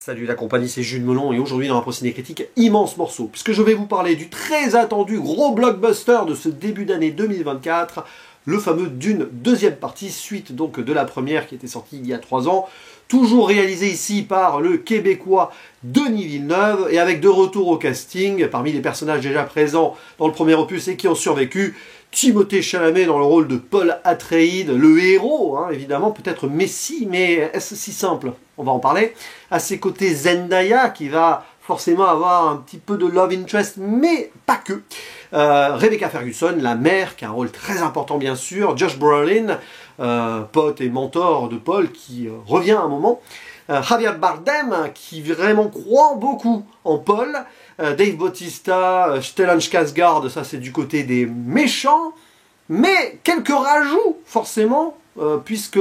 Salut la compagnie, c'est Jules Melon et aujourd'hui dans un procédé critique, immense morceau, puisque je vais vous parler du très attendu gros blockbuster de ce début d'année 2024, le fameux Dune deuxième partie, suite donc de la première qui était sortie il y a 3 ans, toujours réalisé ici par le Québécois Denis Villeneuve et avec de retour au casting, parmi les personnages déjà présents dans le premier opus et qui ont survécu, Timothée Chalamet dans le rôle de Paul Atreides, le héros, hein, évidemment, peut-être Messi, mais est-ce si simple? On va en parler. À ses côtés, Zendaya, qui va forcément avoir un petit peu de love interest, mais pas que. Rebecca Ferguson, la mère, qui a un rôle très important bien sûr. Josh Brolin, pote et mentor de Paul, qui revient un moment. Javier Bardem, qui vraiment croit beaucoup en Paul. Dave Bautista, Stellan Skarsgård, ça c'est du côté des méchants. Mais quelques rajouts, forcément, puisque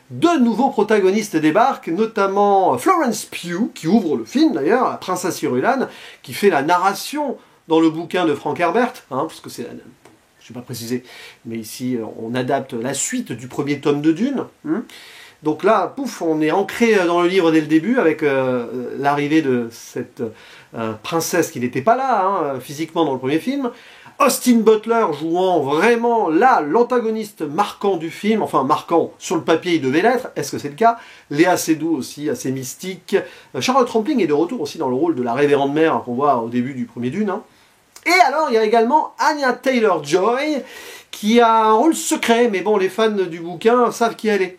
de nouveaux protagonistes débarquent, notamment Florence Pugh, qui ouvre le film d'ailleurs, la princesse Irulan, qui fait la narration dans le bouquin de Frank Herbert, hein, parce que c'est la... je ne vais pas préciser, mais ici on adapte la suite du premier tome de Dune. Donc là, pouf, on est ancré dans le livre dès le début avec l'arrivée de cette princesse qui n'était pas là, hein, physiquement dans le premier film. Austin Butler jouant vraiment là l'antagoniste marquant du film, enfin marquant sur le papier il devait l'être, est-ce que c'est le cas? Léa Seydoux aussi, assez mystique. Charlotte Rampling est de retour aussi dans le rôle de la révérende mère qu'on voit au début du premier Dune. Hein. Et alors il y a également Anya Taylor-Joy qui a un rôle secret, mais bon les fans du bouquin savent qui elle est.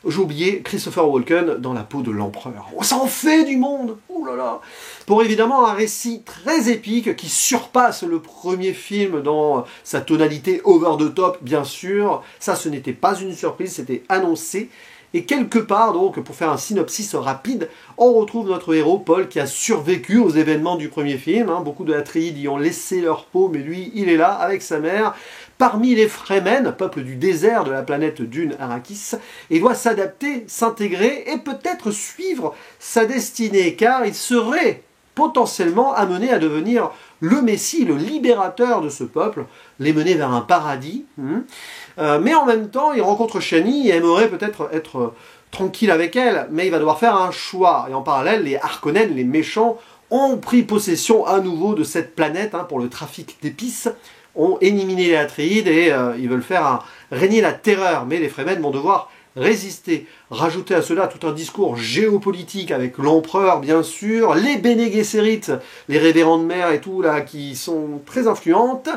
J'ai oublié Christopher Walken dans la peau de l'empereur. Oh, ça en fait du monde! Oh là là! Pour évidemment un récit très épique qui surpasse le premier film dans sa tonalité over the top, bien sûr. Ça, ce n'était pas une surprise, c'était annoncé. Et quelque part, donc, pour faire un synopsis rapide, on retrouve notre héros, Paul, qui a survécu aux événements du premier film. Hein. Beaucoup de Atreides y ont laissé leur peau, mais lui, il est là, avec sa mère, parmi les Fremen, peuple du désert de la planète Dune Arrakis, et doit s'adapter, s'intégrer, et peut-être suivre sa destinée, car il serait potentiellement amené à devenir le Messie, le libérateur de ce peuple, les mener vers un paradis. Mais en même temps, il rencontre Chani et aimerait peut-être être tranquille avec elle, mais il va devoir faire un choix. Et en parallèle, les Harkonnen, les méchants, ont pris possession à nouveau de cette planète pour le trafic d'épices, ont éliminé les Atreides et ils veulent faire régner la terreur. Mais les Fremen vont devoir résister. Rajouter à cela tout un discours géopolitique avec l'empereur, bien sûr, les Bene Gesserit, les révérendes mères et tout, là, qui sont très influentes.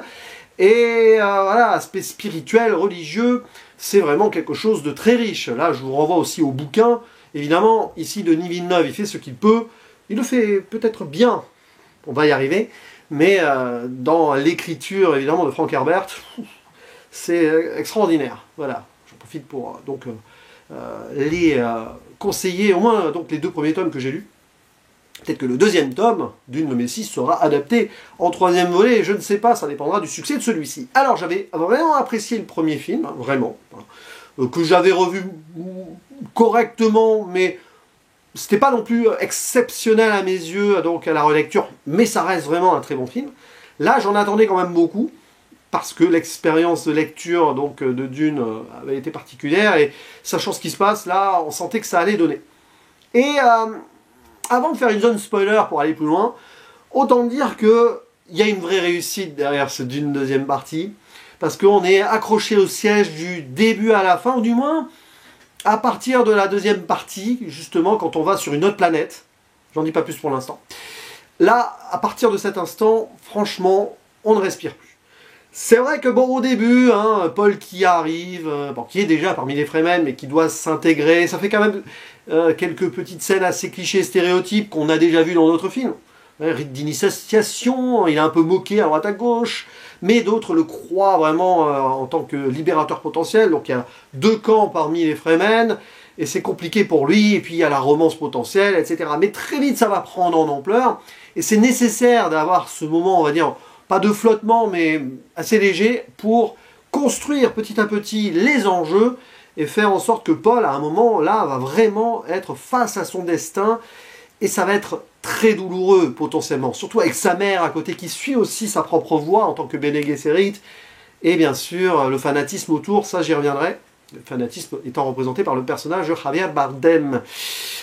Et voilà, aspect spirituel, religieux, c'est vraiment quelque chose de très riche. Là, je vous renvoie aussi au bouquin. Évidemment, ici, Denis Villeneuve, il fait ce qu'il peut. Il le fait peut-être bien, on va y arriver, mais dans l'écriture, évidemment, de Frank Herbert, c'est extraordinaire. Voilà, j'en profite pour donc les conseiller, au moins donc les 2 premiers tomes que j'ai lus. Peut-être que le 2e tome Dune le Messie sera adapté en 3e volet, je ne sais pas, ça dépendra du succès de celui-ci. Alors j'avais vraiment apprécié le premier film, vraiment, que j'avais revu correctement, mais c'était pas non plus exceptionnel à mes yeux, donc à la relecture, mais ça reste vraiment un très bon film. Là j'en attendais quand même beaucoup, parce que l'expérience de lecture donc, de Dune avait été particulière, et sachant ce qui se passe, là on sentait que ça allait donner. Et avant de faire une zone spoiler pour aller plus loin, autant dire qu'il y a une vraie réussite derrière ce Dune deuxième partie, parce qu'on est accroché au siège du début à la fin, ou du moins à partir de la 2e partie, justement quand on va sur une autre planète. J'en dis pas plus pour l'instant. Là, à partir de cet instant, franchement, on ne respire plus. C'est vrai que bon, au début, Paul qui arrive, qui est déjà parmi les Fremen, mais qui doit s'intégrer, ça fait quand même quelques petites scènes assez clichés, stéréotypes qu'on a déjà vues dans d'autres films. Rite d'initiation, il est un peu moqué à droite à gauche, mais d'autres le croient vraiment en tant que libérateur potentiel. Donc il y a 2 camps parmi les Fremen, et c'est compliqué pour lui, et puis il y a la romance potentielle, etc. Mais très vite ça va prendre en ampleur, et c'est nécessaire d'avoir ce moment, on va dire, pas de flottement, mais assez léger, pour construire petit à petit les enjeux et faire en sorte que Paul, à un moment, là, va vraiment être face à son destin, et ça va être très douloureux, potentiellement, surtout avec sa mère à côté, qui suit aussi sa propre voie en tant que Bene Gesserit, et bien sûr, le fanatisme autour, ça j'y reviendrai, le fanatisme étant représenté par le personnage de Javier Bardem.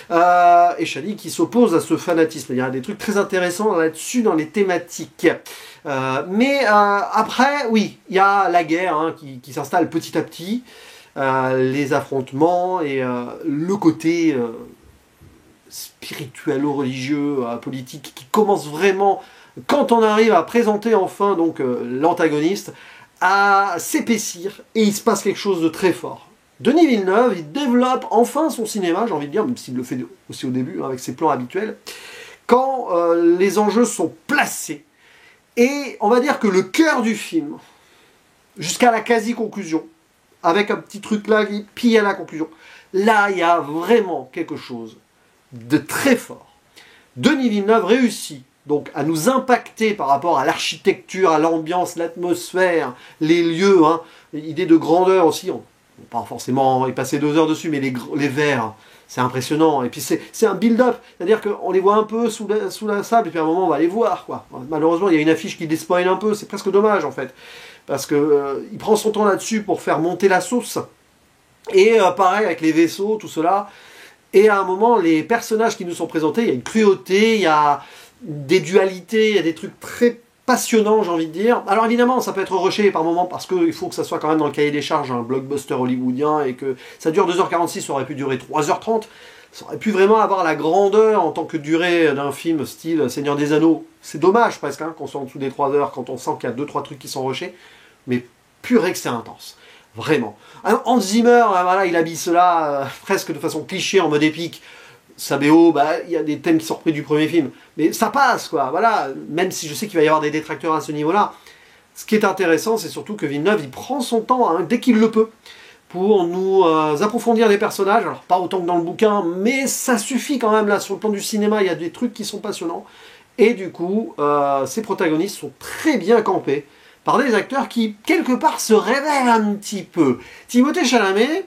et Shani qui s'oppose à ce fanatisme. Il y a des trucs très intéressants là-dessus dans les thématiques. Mais après, oui, il y a la guerre hein, qui s'installe petit à petit, les affrontements et le côté spirituelo-religieux, politique, qui commence vraiment, quand on arrive à présenter enfin donc l'antagoniste, à s'épaissir, et il se passe quelque chose de très fort. Denis Villeneuve, il développe enfin son cinéma, j'ai envie de dire, même s'il le fait aussi au début, hein, avec ses plans habituels, quand les enjeux sont placés. Et on va dire que le cœur du film, jusqu'à la quasi-conclusion, avec un petit truc là qui pille à la conclusion, là il y a vraiment quelque chose de très fort. Denis Villeneuve réussit donc à nous impacter par rapport à l'architecture, à l'ambiance, l'atmosphère, les lieux, hein, l'idée de grandeur aussi. On va pas forcément y passer 2 heures dessus, mais les verres, c'est impressionnant. Et puis c'est un build-up, c'est-à-dire qu'on les voit un peu sous la sable, et puis à un moment on va les voir, quoi. Malheureusement, il y a une affiche qui despoil un peu, c'est presque dommage en fait, parce que il prend son temps là-dessus pour faire monter la sauce. Et pareil avec les vaisseaux, tout cela. Et à un moment, les personnages qui nous sont présentés, il y a une cruauté, il y a des dualités, il y a des trucs très passionnants, j'ai envie de dire. Alors évidemment, ça peut être rushé par moments, parce qu'il faut que ça soit quand même dans le cahier des charges, un blockbuster hollywoodien, et que ça dure 2h46, ça aurait pu durer 3h30. Ça aurait pu vraiment avoir la grandeur en tant que durée d'un film style Seigneur des Anneaux. C'est dommage presque hein, qu'on soit en dessous des 3 heures, quand on sent qu'il y a 2-3 trucs qui sont rushés. Mais purée que c'est intense. Vraiment. Hans Zimmer, voilà, il habille cela presque de façon cliché, en mode épique. Sa BO, bah, il y a des thèmes qui sont repris du premier film. Mais ça passe, quoi. Voilà. Même si je sais qu'il va y avoir des détracteurs à ce niveau-là. Ce qui est intéressant, c'est surtout que Villeneuve, il prend son temps, hein, dès qu'il le peut, pour nous approfondir les personnages. Alors, pas autant que dans le bouquin, mais ça suffit quand même, là, sur le plan du cinéma, il y a des trucs qui sont passionnants. Et du coup, ces protagonistes sont très bien campés par des acteurs qui, quelque part, se révèlent un petit peu. Timothée Chalamet,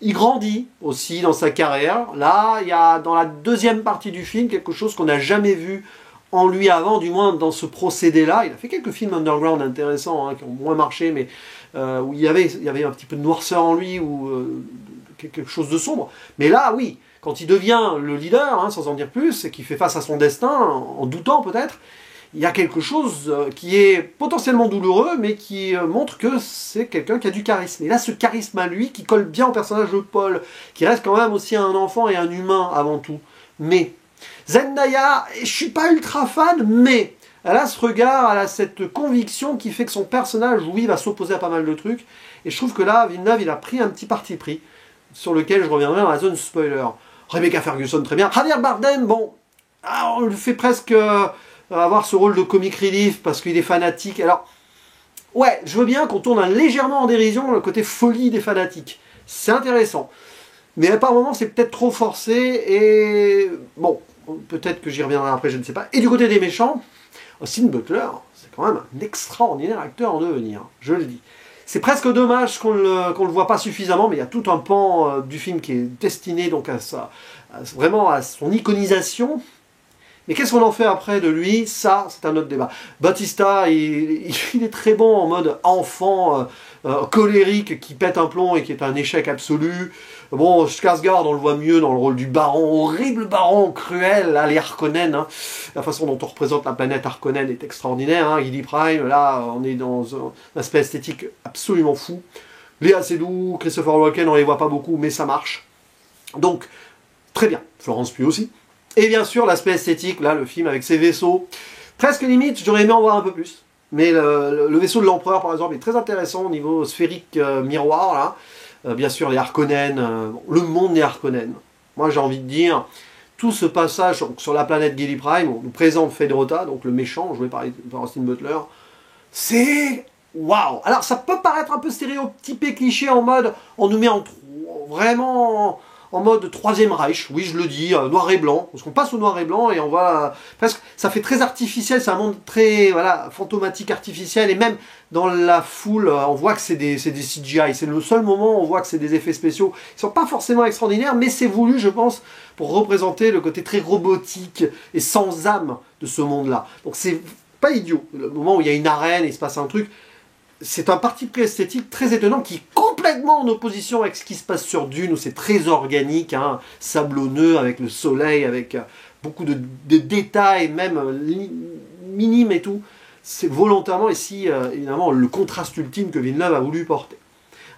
il grandit aussi dans sa carrière. Là, il y a dans la deuxième partie du film quelque chose qu'on n'a jamais vu en lui avant, du moins dans ce procédé-là. Il a fait quelques films underground intéressants, hein, qui ont moins marché, mais où il y avait un petit peu de noirceur en lui, ou quelque chose de sombre. Mais là, oui, quand il devient le leader, hein, sans en dire plus, et qu'il fait face à son destin, en doutant peut-être, il y a quelque chose qui est potentiellement douloureux, mais qui montre que c'est quelqu'un qui a du charisme. Et là, ce charisme à lui, qui colle bien au personnage de Paul, qui reste quand même aussi un enfant et un humain avant tout. Mais Zendaya, je suis pas ultra fan, mais elle a ce regard, elle a cette conviction qui fait que son personnage, oui, va s'opposer à pas mal de trucs. Et je trouve que là, Villeneuve, il a pris un petit parti pris, sur lequel je reviendrai dans la zone spoiler. Rebecca Ferguson, très bien. Javier Bardem, bon, on le fait presque avoir ce rôle de comic relief parce qu'il est fanatique. Alors, ouais, je veux bien qu'on tourne légèrement en dérision le côté folie des fanatiques. C'est intéressant. Mais par moments, c'est peut-être trop forcé et bon, peut-être que j'y reviendrai après, je ne sais pas. Et du côté des méchants, Austin Butler, c'est quand même un extraordinaire acteur en devenir, je le dis. C'est presque dommage qu'on le voit pas suffisamment, mais il y a tout un pan du film qui est destiné donc vraiment à son iconisation. Mais qu'est-ce qu'on en fait après de lui? Ça, c'est un autre débat. Batista, il est très bon en mode enfant colérique qui pète un plomb et qui est un échec absolu. Bon, Skarsgård, on le voit mieux dans le rôle du baron, horrible baron, cruel, là, les Harkonnen. Hein. La façon dont on représente la planète Harkonnen est extraordinaire. Hein. Gilly Prime, là, on est dans un aspect esthétique absolument fou. Léa Seydoux, Christopher Walken, on les voit pas beaucoup, mais ça marche. Donc, très bien. Florence Pugh aussi. Et bien sûr, l'aspect esthétique, là, le film avec ses vaisseaux, presque limite, j'aurais aimé en voir un peu plus. Mais le vaisseau de l'Empereur, par exemple, est très intéressant au niveau sphérique miroir, là. Bien sûr, les Harkonnen, le monde des Harkonnen. Moi, j'ai envie de dire, tout ce passage sur la planète Gilly Prime, on nous présente Fedrota, donc le méchant, joué par Austin Butler, c'est waouh. Alors, ça peut paraître un peu stéréotypé, cliché, en mode, on nous met vraiment en mode Troisième Reich, oui je le dis, noir et blanc, parce qu'on passe au noir et blanc et on voit presque, ça fait très artificiel, c'est un monde très voilà, fantomatique, artificiel, et même dans la foule, on voit que c'est des CGI, c'est le seul moment où on voit que c'est des effets spéciaux, ils sont pas forcément extraordinaires, mais c'est voulu je pense, pour représenter le côté très robotique et sans âme de ce monde-là. Donc c'est pas idiot, le moment où il y a une arène et il se passe un truc, c'est un parti pris esthétique très étonnant qui est complètement en opposition avec ce qui se passe sur Dune, où c'est très organique, hein, sablonneux, avec le soleil, avec beaucoup de détails, même minimes et tout. C'est volontairement ici, évidemment, le contraste ultime que Villeneuve a voulu porter.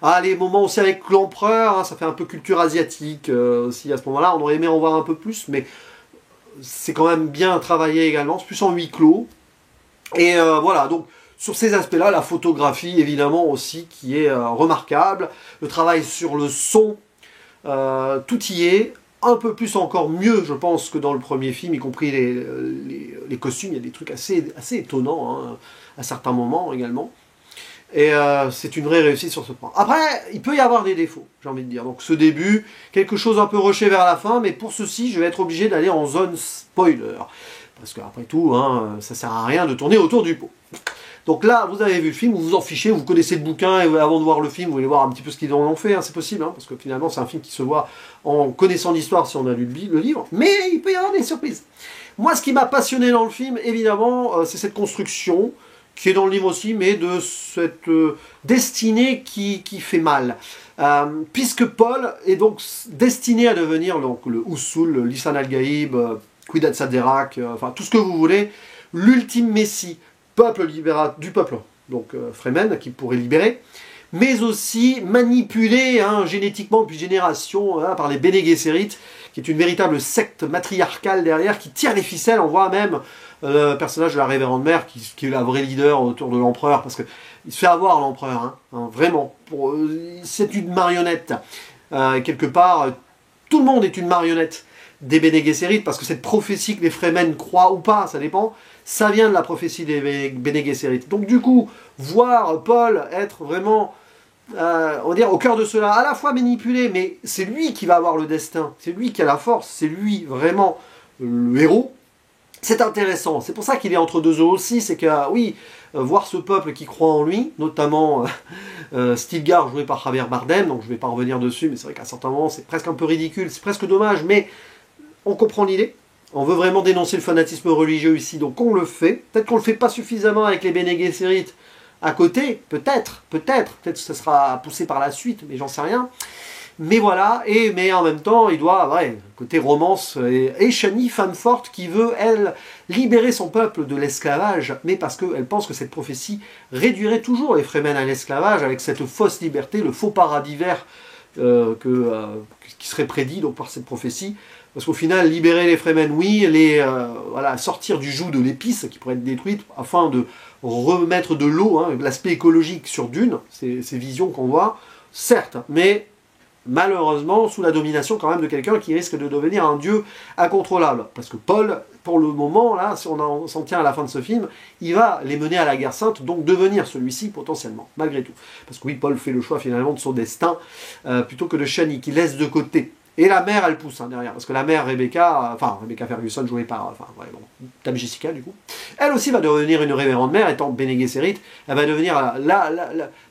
Ah, les moments aussi avec l'empereur, hein, ça fait un peu culture asiatique aussi à ce moment-là. On aurait aimé en voir un peu plus, mais c'est quand même bien travaillé également. C'est plus en huis clos. Et voilà, donc sur ces aspects-là, la photographie, évidemment, aussi, qui est remarquable. Le travail sur le son, tout y est. Un peu plus encore mieux, je pense, que dans le premier film, y compris les costumes. Il y a des trucs assez étonnants, hein, à certains moments également. Et c'est une vraie réussite sur ce point. Après, il peut y avoir des défauts, j'ai envie de dire. Donc ce début, quelque chose un peu rushé vers la fin, mais pour ceci, je vais être obligé d'aller en zone spoiler. Parce qu'après tout, hein, ça sert à rien de tourner autour du pot. Donc là, vous avez vu le film, vous vous en fichez, vous connaissez le bouquin, et avant de voir le film, vous voulez voir un petit peu ce qu'ils en ont fait, hein, c'est possible, hein, parce que finalement, c'est un film qui se voit en connaissant l'histoire si on a lu le livre, mais il peut y avoir des surprises. Moi, ce qui m'a passionné dans le film, évidemment, c'est cette construction, qui est dans le livre aussi, mais de cette destinée qui fait mal. Puisque Paul est donc destiné à devenir donc, le Usul, le Lisan al-Gaïb, Quidat Saderak, enfin tout ce que vous voulez, l'ultime messie, peuple du peuple, donc Fremen, qui pourrait libérer, mais aussi manipulé hein, génétiquement depuis générations hein, par les Bene Gesserit, qui est une véritable secte matriarcale derrière, qui tire les ficelles. On voit même le personnage de la révérende mère, qui est la vraie leader autour de l'empereur, parce qu'il se fait avoir l'empereur, hein, vraiment. C'est une marionnette. Quelque part, tout le monde est une marionnette des Bene Gesserit, parce que cette prophétie que les Fremen croient ou pas, ça dépend, ça vient de la prophétie des Bene Gesserit. Donc du coup, voir Paul être vraiment, on va dire, au cœur de cela, à la fois manipulé, mais c'est lui qui va avoir le destin, c'est lui qui a la force, c'est lui vraiment le héros, c'est intéressant. C'est pour ça qu'il est entre deux eaux aussi, c'est que, oui, voir ce peuple qui croit en lui, notamment Stilgar joué par Javier Bardem, donc je ne vais pas revenir dessus, mais c'est vrai qu'à certains moments c'est presque un peu ridicule, c'est presque dommage, mais on comprend l'idée. On veut vraiment dénoncer le fanatisme religieux ici, donc on le fait. Peut-être qu'on ne le fait pas suffisamment avec les Bene Gesserit à côté, peut-être que ça sera poussé par la suite, mais j'en sais rien. Mais voilà, mais en même temps, il doit, ouais, côté romance, et Shani, femme forte, qui veut, elle, libérer son peuple de l'esclavage, mais parce qu'elle pense que cette prophétie réduirait toujours les Fremen à l'esclavage, avec cette fausse liberté, le faux paradis vert qui serait prédit donc, par cette prophétie. Parce qu'au final, libérer les Fremen, oui, voilà, sortir du joug de l'épice qui pourrait être détruite, afin de remettre de l'eau, hein, l'aspect écologique sur Dune, ces visions qu'on voit, certes, mais malheureusement sous la domination quand même de quelqu'un qui risque de devenir un dieu incontrôlable. Parce que Paul, pour le moment, là, si on s'en tient à la fin de ce film, il va les mener à la guerre sainte, donc devenir celui-ci potentiellement, malgré tout. Parce que oui, Paul fait le choix finalement de son destin, plutôt que de Shani, qui laisse de côté. Et la mère, elle pousse hein, derrière, parce que la mère, Rebecca Ferguson, jouée par, Dame Jessica, du coup, elle aussi va devenir une révérende mère, étant Bene Gesserit, elle va devenir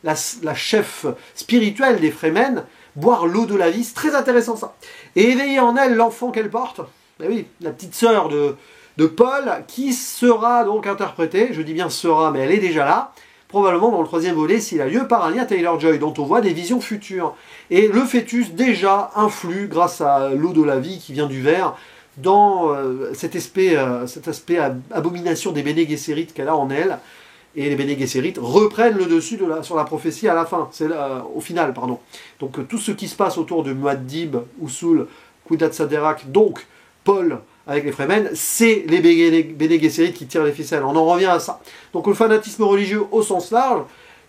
la chef spirituelle des Fremen, boire l'eau de la vie, c'est très intéressant ça. Et éveiller en elle l'enfant qu'elle porte, ben oui, la petite sœur de Paul, qui sera donc interprétée, je dis bien sera, mais elle est déjà là, probablement dans le troisième volet, s'il a lieu, par Anya Taylor-Joy, dont on voit des visions futures. Et le fœtus déjà influe, grâce à l'eau de la vie qui vient du verre, dans cet aspect abomination des Bene Gesserit qu'elle a en elle. Et les Bene Gesserit reprennent le dessus sur la prophétie à la fin, au final, pardon. Donc tout ce qui se passe autour de Muad'Dib, Usul, Quidat Saderak, donc Paul avec les Fremen, c'est les Bene Gesserit qui tirent les ficelles. On en revient à ça. Donc le fanatisme religieux au sens large,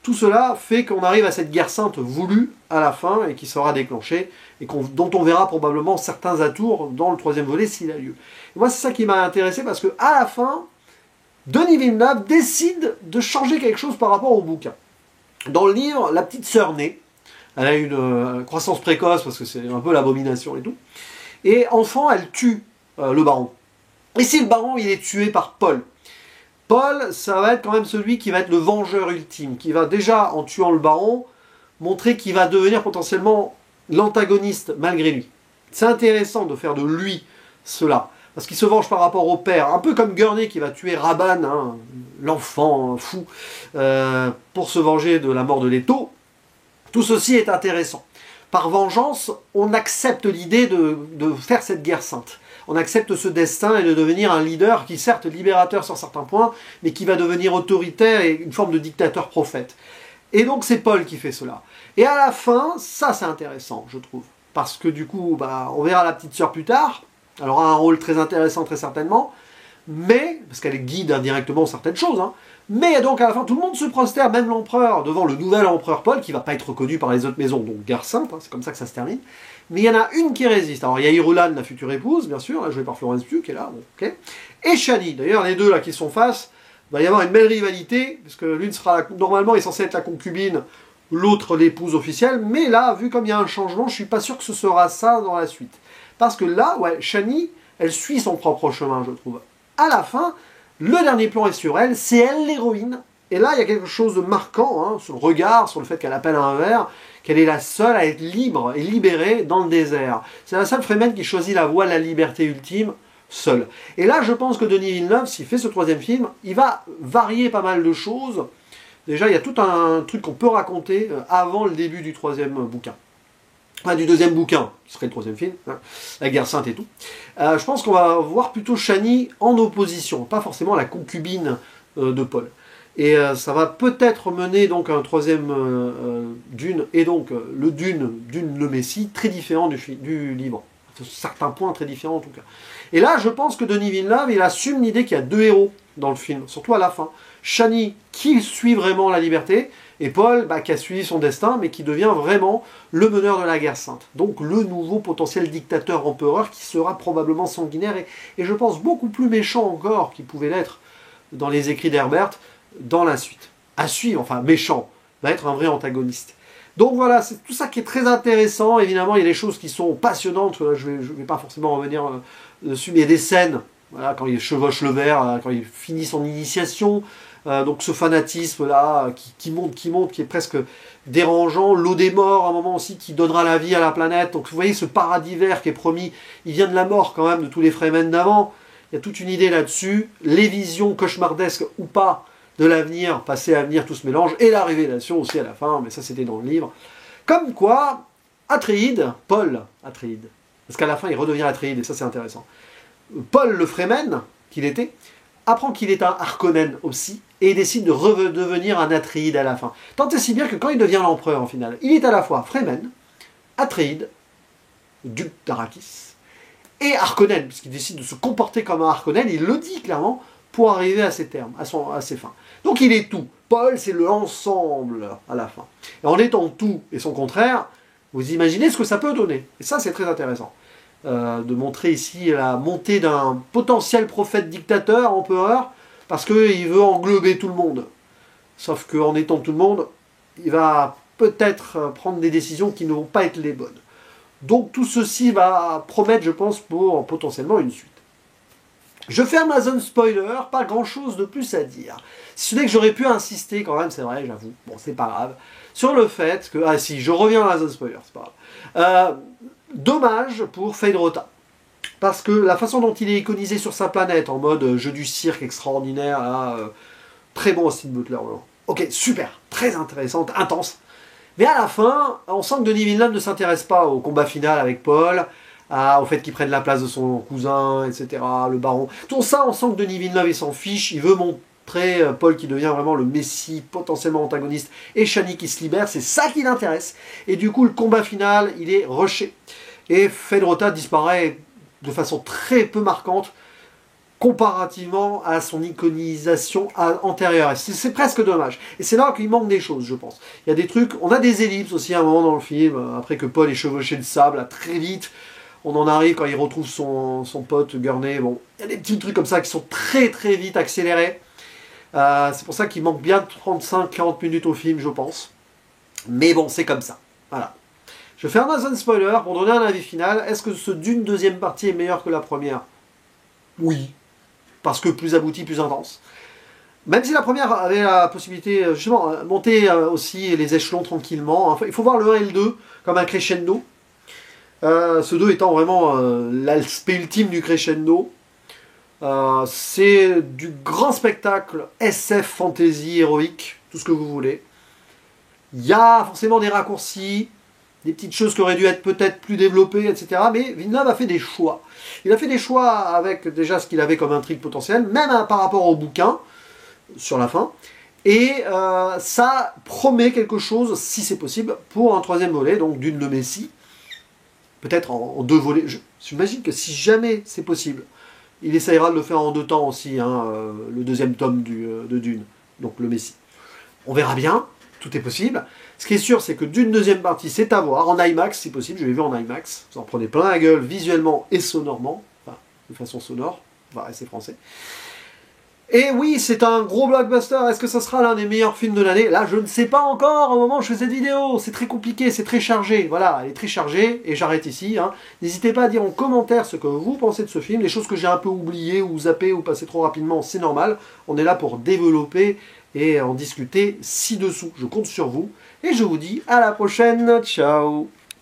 tout cela fait qu'on arrive à cette guerre sainte voulue à la fin et qui sera déclenchée et dont on verra probablement certains atours dans le troisième volet s'il a lieu. Et moi c'est ça qui m'a intéressé parce que à la fin, Denis Villeneuve décide de changer quelque chose par rapport au bouquin. Dans le livre, la petite sœur naît, elle a une croissance précoce parce que c'est un peu l'abomination et tout, et enfant elle tue le baron. Ici le baron il est tué par Paul. Paul, ça va être quand même celui qui va être le vengeur ultime, qui va déjà, en tuant le baron, montrer qu'il va devenir potentiellement l'antagoniste malgré lui. C'est intéressant de faire de lui cela, parce qu'il se venge par rapport au père, un peu comme Gurney qui va tuer Rabban, hein, l'enfant fou, pour se venger de la mort de Leto. Tout ceci est intéressant. Par vengeance, on accepte l'idée de faire cette guerre sainte. On accepte ce destin et de devenir un leader qui, certes, libérateur sur certains points, mais qui va devenir autoritaire et une forme de dictateur prophète. Et donc c'est Paul qui fait cela. Et à la fin, ça c'est intéressant, je trouve. Parce que du coup, bah, on verra la petite sœur plus tard. Elle aura un rôle très intéressant, très certainement. Mais, parce qu'elle guide indirectement certaines choses, hein. Mais donc à la fin, tout le monde se prosterne, même l'empereur, devant le nouvel empereur Paul, qui ne va pas être reconnu par les autres maisons, donc guerre sainte, hein, c'est comme ça que ça se termine. Mais il y en a une qui résiste. Alors il y a Irulan, la future épouse, bien sûr, là, jouée par Florence Pugh, qui est là, bon, ok. Et Shani, d'ailleurs, les deux là qui sont face, il va y avoir une belle rivalité, parce que l'une sera, normalement, est censée être la concubine, l'autre l'épouse officielle, mais là, vu comme il y a un changement, je ne suis pas sûr que ce sera ça dans la suite. Parce que là, ouais, Shani, elle suit son propre chemin, je trouve. À la fin, le dernier plan est sur elle, c'est elle l'héroïne. Et là, il y a quelque chose de marquant, hein, sur le regard, sur le fait qu'elle appelle à un verre, qu'elle est la seule à être libre et libérée dans le désert. C'est la seule Fremen qui choisit la voie de la liberté ultime, seule. Et là, je pense que Denis Villeneuve, s'il fait ce troisième film, il va varier pas mal de choses. Déjà, il y a tout un truc qu'on peut raconter avant le début du troisième bouquin. Enfin, du deuxième bouquin, qui serait le troisième film, hein, la guerre sainte et tout. Je pense qu'on va voir plutôt Shani en opposition, pas forcément la concubine de Paul. Et ça va peut-être mener donc à un troisième Dune, et donc le Dune le Messie, très différent du livre. Certains points très différents en tout cas. Et là, je pense que Denis Villeneuve, il assume l'idée qu'il y a deux héros dans le film, surtout à la fin. Shani, qui suit vraiment la liberté, et Paul, bah, qui a suivi son destin, mais qui devient vraiment le meneur de la guerre sainte. Donc le nouveau potentiel dictateur-empereur qui sera probablement sanguinaire, et je pense beaucoup plus méchant encore qu'il pouvait l'être dans les écrits d'Herbert, dans la suite. À suivre, enfin méchant, va être un vrai antagoniste. Donc voilà, c'est tout ça qui est très intéressant. Évidemment, il y a des choses qui sont passionnantes. Là, je vais pas forcément revenir dessus, mais il y a des scènes, voilà, quand il chevauche le verre, quand il finit son initiation. Donc ce fanatisme-là, qui monte, qui est presque dérangeant. L'eau des morts, à un moment aussi, qui donnera la vie à la planète. Donc vous voyez, ce paradis vert qui est promis, il vient de la mort quand même de tous les Fremen d'avant. Il y a toute une idée là-dessus. Les visions cauchemardesques ou pas de l'avenir, passé, avenir, tout se mélange, et la révélation aussi à la fin, mais ça c'était dans le livre. Comme quoi, Atréide, Paul Atréide, parce qu'à la fin il redevient Atréide, et ça c'est intéressant. Paul le Fremen, qu'il était, apprend qu'il est un Harkonnen aussi, et il décide de redevenir un Atréide à la fin. Tant et si bien que quand il devient l'empereur en finale, il est à la fois Fremen, Atréide, duc d'Arrakis, et Harkonnen, puisqu'il décide de se comporter comme un Harkonnen, il le dit clairement, pour arriver à ses termes, à ses fins. Donc il est tout. Paul, c'est l'ensemble à la fin. Et en étant tout et son contraire, vous imaginez ce que ça peut donner. Et ça, c'est très intéressant. De montrer ici la montée d'un potentiel prophète dictateur, empereur, parce qu'il veut englober tout le monde. Sauf qu'en étant tout le monde, il va peut-être prendre des décisions qui ne vont pas être les bonnes. Donc tout ceci va promettre, je pense, pour potentiellement une suite. Je ferme la zone spoiler, pas grand chose de plus à dire. Si ce n'est que j'aurais pu insister quand même, c'est vrai, j'avoue, bon c'est pas grave, sur le fait que, ah si, je reviens à la zone spoiler, c'est pas grave. Dommage pour Feyd-Rautha. Parce que la façon dont il est iconisé sur sa planète, en mode jeu du cirque extraordinaire, là, très bon Austin Butler, vraiment. Ok, super, très intéressante, intense. Mais à la fin, on sent que Denis Villeneuve ne s'intéresse pas au combat final avec Paul, au fait qu'il prenne la place de son cousin, etc., le baron. Tout ça, on sent que Denis Villeneuve, il s'en fiche, il veut montrer Paul qui devient vraiment le messie, potentiellement antagoniste, et Shani qui se libère, c'est ça qui l'intéresse. Et du coup, le combat final, il est rushé. Et Feyd-Rautha disparaît de façon très peu marquante, comparativement à son iconisation antérieure. C'est presque dommage. Et c'est là qu'il manque des choses, je pense. Il y a des trucs, on a des ellipses aussi à un moment dans le film, après que Paul ait chevauché le sable, là, très vite. On en arrive quand il retrouve son pote Gurney. Bon, il y a des petits trucs comme ça qui sont très très vite accélérés. C'est pour ça qu'il manque bien 35-40 minutes au film, je pense. Mais bon, c'est comme ça. Voilà. Je fais un zone spoiler pour donner un avis final. Est-ce que ce Dune deuxième partie est meilleur que la première? Oui. Parce que plus abouti, plus intense. Même si la première avait la possibilité, justement, monter aussi les échelons tranquillement. Enfin, il faut voir le 1 et le 2 comme un crescendo. Ce 2 étant vraiment l'aspect ultime du crescendo. C'est du grand spectacle SF, fantasy, héroïque, tout ce que vous voulez. Il y a forcément des raccourcis, des petites choses qui auraient dû être peut-être plus développées, etc. Mais Villeneuve a fait des choix. Il a fait des choix avec déjà ce qu'il avait comme intrigue potentielle, même par rapport au bouquin, sur la fin. Et ça promet quelque chose, si c'est possible, pour un troisième volet, donc Dune le Messie. Peut-être en deux volets. J'imagine que si jamais c'est possible, il essayera de le faire en deux temps aussi, hein, le deuxième tome de Dune, donc le Messie. On verra bien, tout est possible. Ce qui est sûr, c'est que Dune deuxième partie, c'est à voir, en IMAX si possible, je l'ai vu en IMAX, vous en prenez plein la gueule, visuellement et sonorement, enfin, de façon sonore, on va rester français. Et oui, c'est un gros blockbuster. Est-ce que ça sera l'un des meilleurs films de l'année? Là, je ne sais pas encore au moment où je fais cette vidéo. C'est très compliqué, c'est très chargé. Voilà, elle est très chargée et j'arrête ici. Hein. N'hésitez pas à dire en commentaire ce que vous pensez de ce film. Les choses que j'ai un peu oubliées ou zappées ou passées trop rapidement, c'est normal. On est là pour développer et en discuter ci-dessous. Je compte sur vous. Et je vous dis à la prochaine. Ciao!